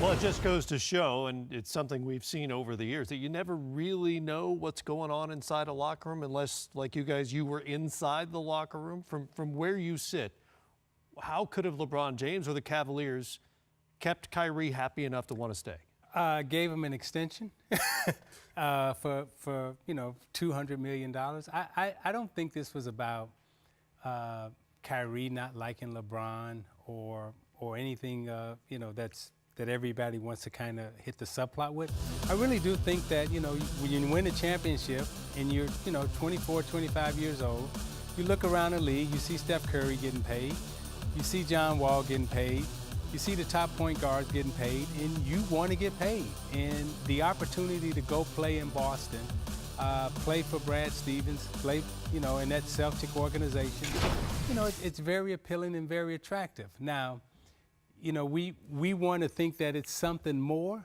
Well, it just goes to show, and it's something we've seen over the years, that you never really know what's going on inside a locker room unless, like you guys, you were inside the locker room. From where you sit, how could have LeBron James or the Cavaliers kept Kyrie happy enough to want to stay? Gave him an extension for $200 million. I don't think this was about Kyrie not liking LeBron or anything that everybody wants to kind of hit the subplot with. I really do think that when you win a championship and you're 24, 25 years old, you look around the league, you see Steph Curry getting paid, you see John Wall getting paid, you see the top point guards getting paid, and you want to get paid. And the opportunity to go play in Boston, play for Brad Stevens, play in that Celtic organization, it's very appealing and very attractive. Now, we want to think that it's something more.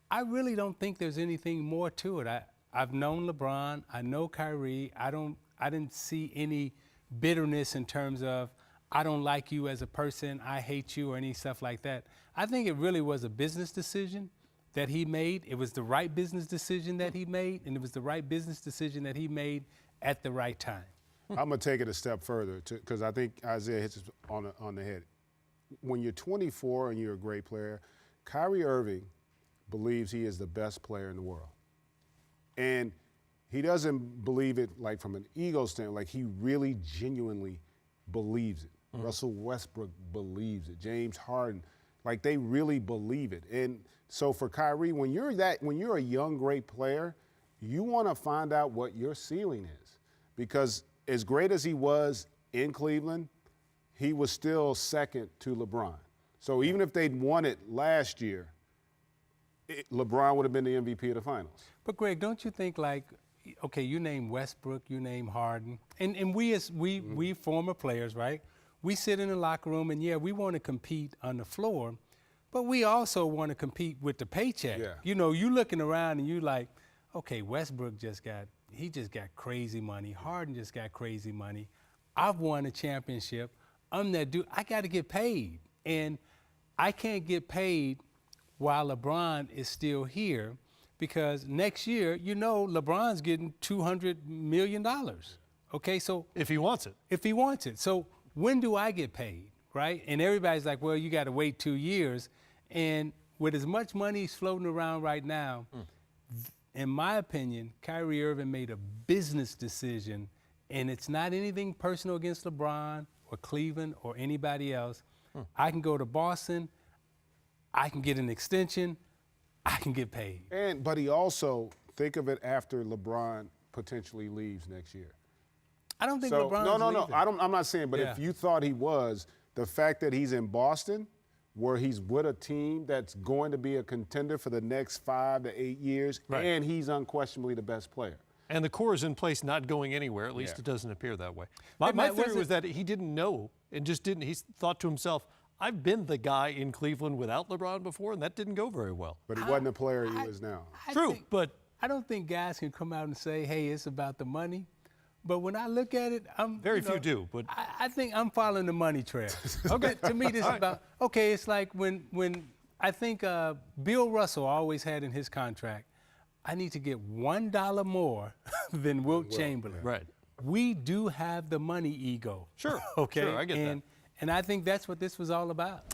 I really don't think there's anything more to it. I've known LeBron, I know Kyrie. I didn't see any bitterness in terms of I don't like you as a person, I hate you, or any stuff like that. I think it really was a business decision that he made. It was the right business decision that he made, and it was the right business decision that he made at the right time. I'm going to take it a step further because I think Isaiah hits it on the head. When you're 24 and you're a great player, Kyrie Irving believes he is the best player in the world. And he doesn't believe it like from an ego standpoint, like he really genuinely believes it. Russell Westbrook believes it. James Harden, like they really believe it. And so for Kyrie, when you're a young, great player, you want to find out what your ceiling is. Because as great as he was in Cleveland, he was still second to LeBron. So even if they'd won it last year, LeBron would have been the MVP of the finals. But Greg, don't you think okay, you name Westbrook, you name Harden, and we former players, right? We sit in the locker room and we want to compete on the floor, but we also want to compete with the paycheck. Yeah. You looking around and you like, okay, Westbrook just got crazy money. Harden just got crazy money. I've won a championship. I'm that dude. I got to get paid, and I can't get paid while LeBron is still here. Because next year, LeBron's getting $200 million. Okay, so If he wants it. If he wants it. So when do I get paid, right? And everybody's like, well, you got to wait 2 years. And with as much money floating around right now, in my opinion, Kyrie Irving made a business decision, and it's not anything personal against LeBron or Cleveland or anybody else. I can go to Boston. I can get an extension. I can get paid. But he also, think of it after LeBron potentially leaves next year. I don't think LeBron's leaving. I'm not saying, but if you thought he was, the fact that he's in Boston, where he's with a team that's going to be a contender for the next 5 to 8 years, and he's unquestionably the best player. And the core is in place, not going anywhere. At least it doesn't appear that way. My theory was that he didn't know and just didn't. He thought to himself, I've been the guy in Cleveland without LeBron before, and that didn't go very well. But he wasn't the player he is now. But I don't think guys can come out and say, hey, it's about the money. But when I look at it, very few do. But I think I'm following the money trail. Okay, to me, this is about, it's like when I think Bill Russell always had in his contract, I need to get $1 more than Wilt Chamberlain. Right. We do have the money ego. Sure. Okay. Sure, I get that. And I think that's what this was all about.